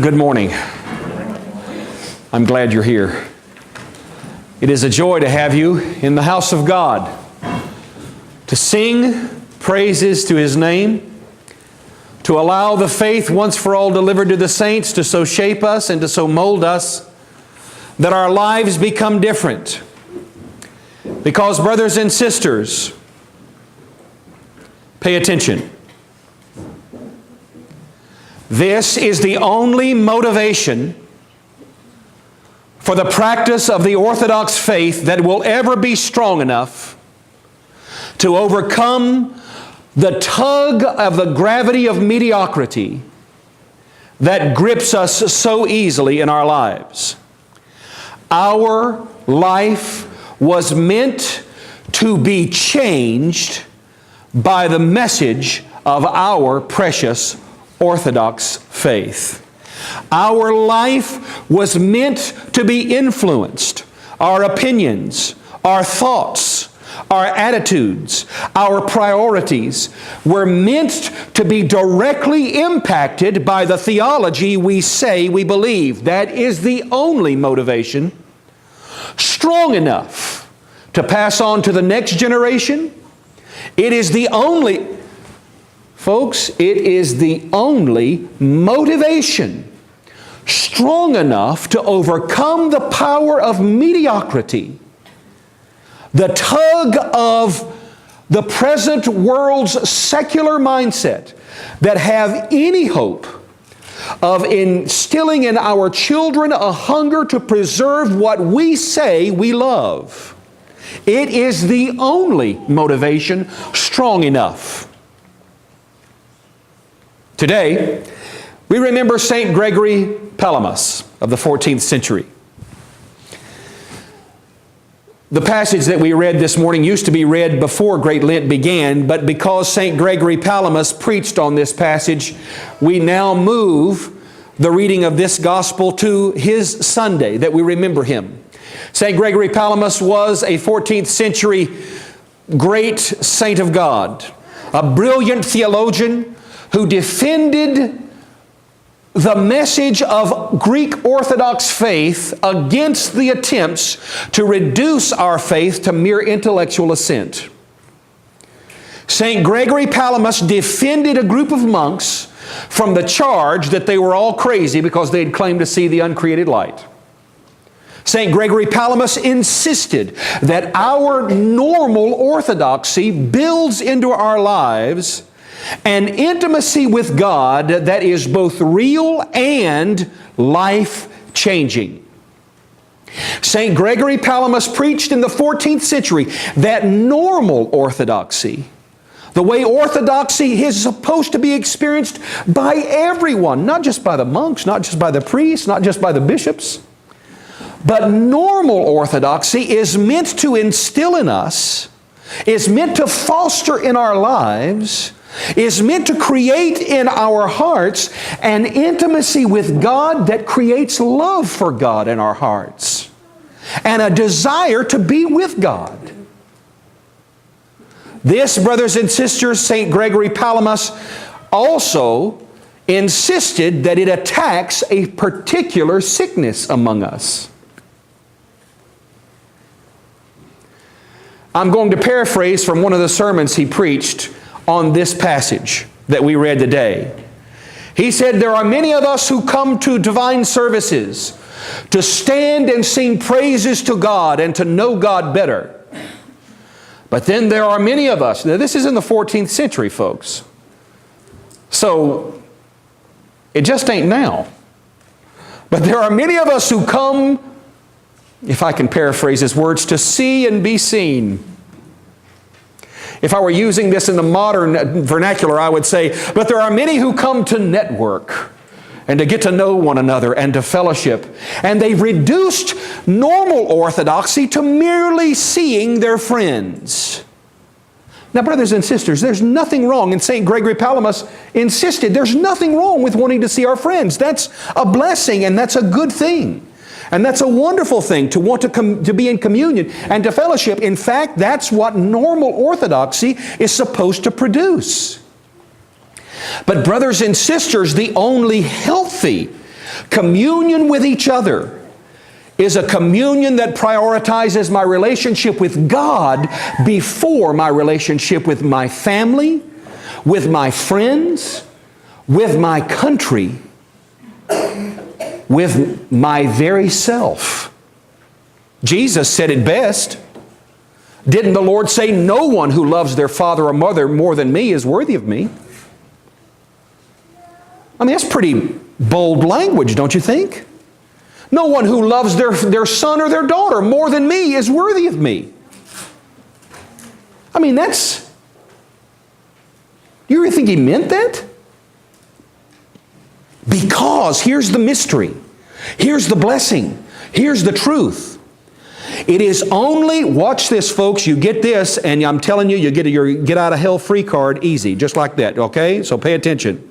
Good morning. I'm glad you're here. It is a joy to have you in the house of God, to sing praises to His name, to allow the faith once for all delivered to the saints to so shape us and to so mold us that our lives become different. Because, brothers and sisters, pay attention. This is the only motivation for the practice of the Orthodox faith that will ever be strong enough to overcome the tug of the gravity of mediocrity that grips us so easily in our lives. Our life was meant to be changed by the message of our precious Orthodox faith. Our life was meant to be influenced. Our opinions, our thoughts, our attitudes, our priorities were meant to be directly impacted by the theology we say we believe. That is the only motivation strong enough to pass on to the next generation. It is the only, folks, it is the only motivation strong enough to overcome the power of mediocrity, the tug of the present world's secular mindset that have any hope of instilling in our children a hunger to preserve what we say we love. It is the only motivation strong enough. Today, we remember St. Gregory Palamas of the 14th century. The passage that we read this morning used to be read before Great Lent began, but because St. Gregory Palamas preached on this passage, we now move the reading of this gospel to his Sunday that we remember him. St. Gregory Palamas was a 14th century great saint of God, a brilliant theologian who defended the message of Greek Orthodox faith against the attempts to reduce our faith to mere intellectual assent. St. Gregory Palamas defended a group of monks from the charge that they were all crazy because they had claimed to see the uncreated light. St. Gregory Palamas insisted that our normal orthodoxy builds into our lives an intimacy with God that is both real and life-changing. St. Gregory Palamas preached in the 14th century that normal orthodoxy, the way orthodoxy is supposed to be experienced by everyone, not just by the monks, not just by the priests, not just by the bishops, but normal orthodoxy is meant to instill in us, is meant to foster in our lives, is meant to create in our hearts an intimacy with God that creates love for God in our hearts and a desire to be with God. This, brothers and sisters, St. Gregory Palamas also insisted that it attacks a particular sickness among us. I'm going to paraphrase from one of the sermons he preached on this passage that we read today. He said, there are many of us who come to divine services to stand and sing praises to God and to know God better. But then there are many of us, now this is in the 14th century, folks. So, it just ain't now. But there are many of us who come, if I can paraphrase his words, to see and be seen. If I were using this in the modern vernacular, I would say, but there are many who come to network and to get to know one another and to fellowship. And they've reduced normal orthodoxy to merely seeing their friends. Now, brothers and sisters, there's nothing wrong, and St. Gregory Palamas insisted there's nothing wrong with wanting to see our friends. That's a blessing and that's a good thing. And that's a wonderful thing, to want to be in communion and to fellowship. In fact, that's what normal orthodoxy is supposed to produce. But brothers and sisters, the only healthy Communion with each other is a communion that prioritizes my relationship with God before my relationship with my family, with my friends, with my country, with my very self. Jesus said it best. Didn't the Lord say, no one who loves their father or mother more than me is worthy of me? I mean, that's pretty bold language, don't you think? No one who loves their son or their daughter more than me is worthy of me. I mean, that's... You really think He meant that? Because here's the mystery. Here's the blessing. Here's the truth. It is only, watch this folks, you get this, and I'm telling you, you get your get out of hell free card easy, just like that, okay? So pay attention.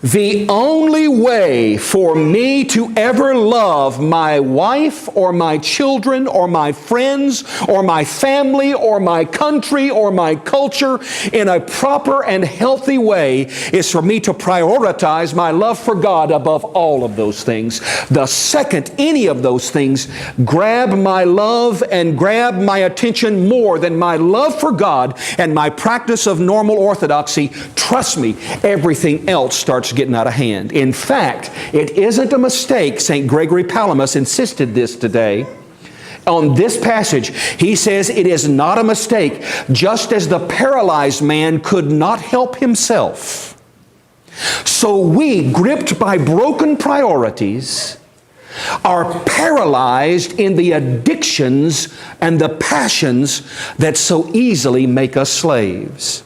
The only way for me to ever love my wife or my children or my friends or my family or my country or my culture in a proper and healthy way is for me to prioritize my love for God above all of those things. The second any of those things grab my love and grab my attention more than my love for God and my practice of normal orthodoxy, trust me, everything else starts getting out of hand. In fact, it isn't a mistake. St. Gregory Palamas insisted this today. On this passage, he says it is not a mistake, just as the paralyzed man could not help himself. So we, gripped by broken priorities, are paralyzed in the addictions and the passions that so easily make us slaves.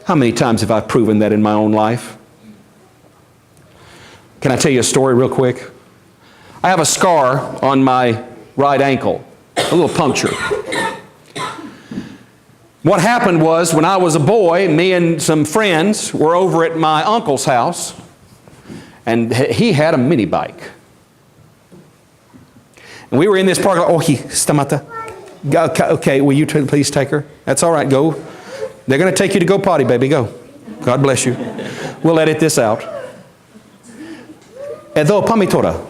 How many times have I proven that in my own life? Can I tell you a story real quick? I have a scar on my right ankle, a little puncture. What happened was, when I was a boy, me and some friends were over at my uncle's house, and he had a mini bike. And we were in this park. Oh, stamata. Okay, will you please take her? That's all right, go. They're going to take you to go potty, baby, go. God bless you. We'll edit this out. Edo pamitora.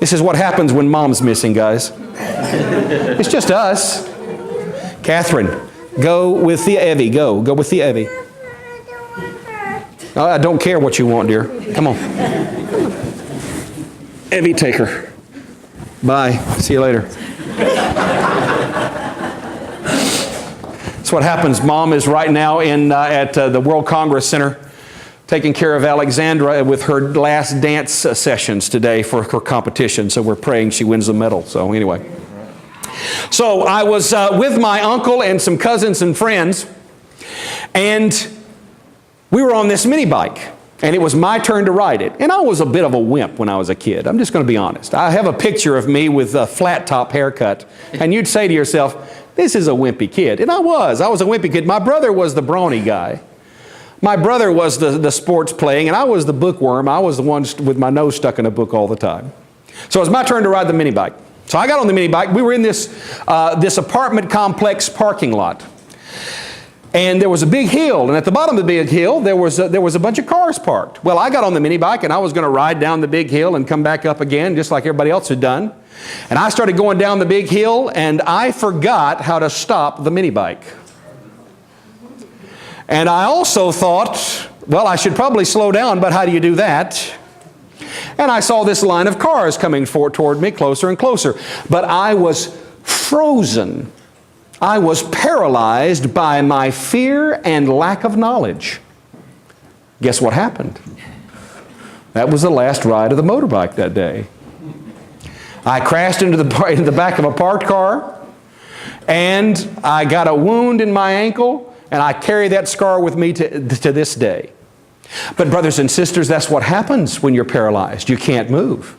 This is what happens when mom's missing, guys. It's just us. Catherine, go with the Evie. Go with the Evie. Oh, I don't care what you want, dear. Come on. Evie, take her. Bye. See you later. That's what happens. Mom is right now at the World Congress Center, taking care of Alexandra with her last dance sessions today for her competition. So we're praying she wins the medal. So anyway. So I was with my uncle and some cousins and friends, and we were on this mini bike, and it was my turn to ride it. And I was a bit of a wimp when I was a kid. I'm just going to be honest. I have a picture of me with a flat top haircut, and you'd say to yourself, this is a wimpy kid. And I was a wimpy kid. My brother was the brawny guy. My brother was the sports playing, and I was the bookworm. I was the one with my nose stuck in a book all the time. So it was my turn to ride the mini bike. So I got on the mini bike. We were in this apartment complex parking lot. And there was a big hill, and at the bottom of the big hill, there was a bunch of cars parked. Well, I got on the mini bike, and I was going to ride down the big hill and come back up again, just like everybody else had done. And I started going down the big hill, and I forgot how to stop the mini bike. And I also thought, well, I should probably slow down, but how do you do that? And I saw this line of cars coming toward me, closer and closer. But I was frozen. I was paralyzed by my fear and lack of knowledge. Guess what happened? That was the last ride of the motorbike that day. I crashed into the back of a parked car, and I got a wound in my ankle, and I carry that scar with me to this day. But brothers and sisters, that's what happens when you're paralyzed. You can't move.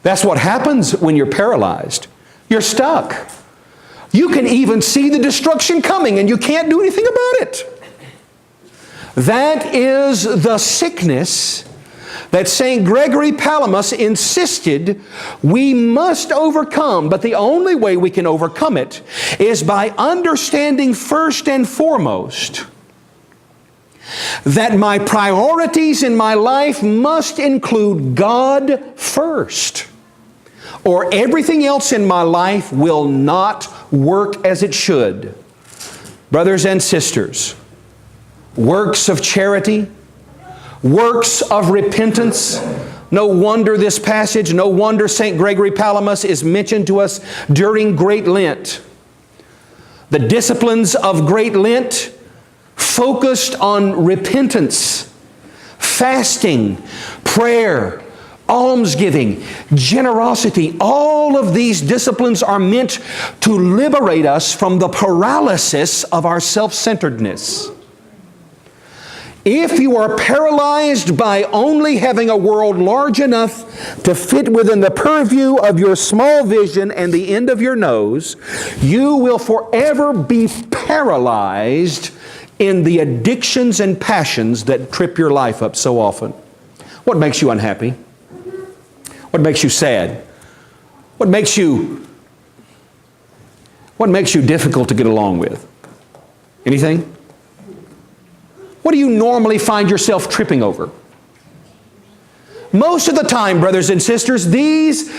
That's what happens when you're paralyzed. You're stuck. You can even see the destruction coming, and you can't do anything about it. That is the sickness that St. Gregory Palamas insisted we must overcome. But the only way we can overcome it is by understanding first and foremost that my priorities in my life must include God first, or everything else in my life will not work as it should. Brothers and sisters, works of charity, works of repentance. No wonder this passage, no wonder St. Gregory Palamas is mentioned to us during Great Lent. The disciplines of Great Lent focused on repentance, fasting, prayer, almsgiving, generosity. All of these disciplines are meant to liberate us from the paralysis of our self-centeredness. If you are paralyzed by only having a world large enough to fit within the purview of your small vision and the end of your nose, you will forever be paralyzed in the addictions and passions that trip your life up so often. What makes you unhappy? What makes you sad? What makes you difficult to get along with? Anything? What do you normally find yourself tripping over? Most of the time, brothers and sisters, these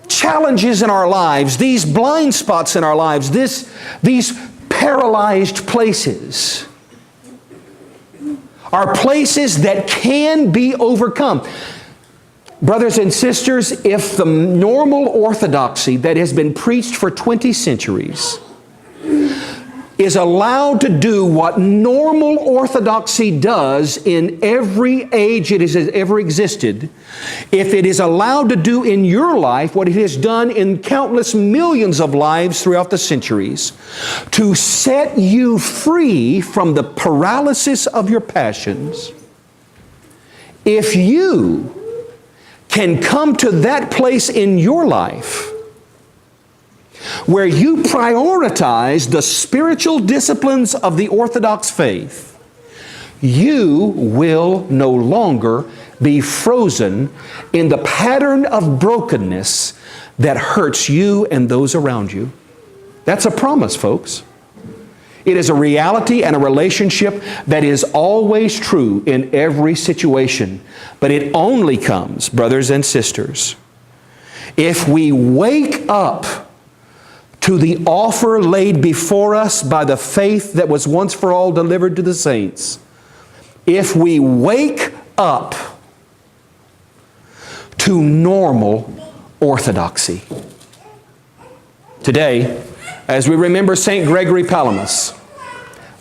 challenges in our lives, these blind spots in our lives, these paralyzed places are places that can be overcome. Brothers and sisters, if the normal orthodoxy that has been preached for 20 centuries is allowed to do what normal orthodoxy does in every age it has ever existed, if it is allowed to do in your life what it has done in countless millions of lives throughout the centuries, to set you free from the paralysis of your passions, if you can come to that place in your life where you prioritize the spiritual disciplines of the Orthodox faith, you will no longer be frozen in the pattern of brokenness that hurts you and those around you. That's a promise, folks. It is a reality and a relationship that is always true in every situation. But it only comes, brothers and sisters, if we wake up to the offer laid before us by the faith that was once for all delivered to the saints. If we wake up to normal orthodoxy. Today, as we remember St. Gregory Palamas,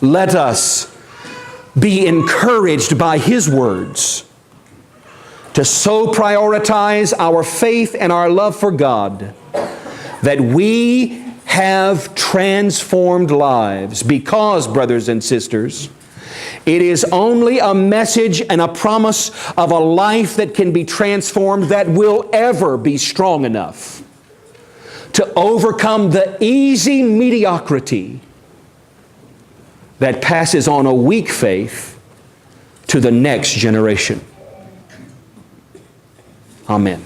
let us be encouraged by his words to so prioritize our faith and our love for God that we have transformed lives, because, brothers and sisters, it is only a message and a promise of a life that can be transformed that will ever be strong enough to overcome the easy mediocrity that passes on a weak faith to the next generation. Amen.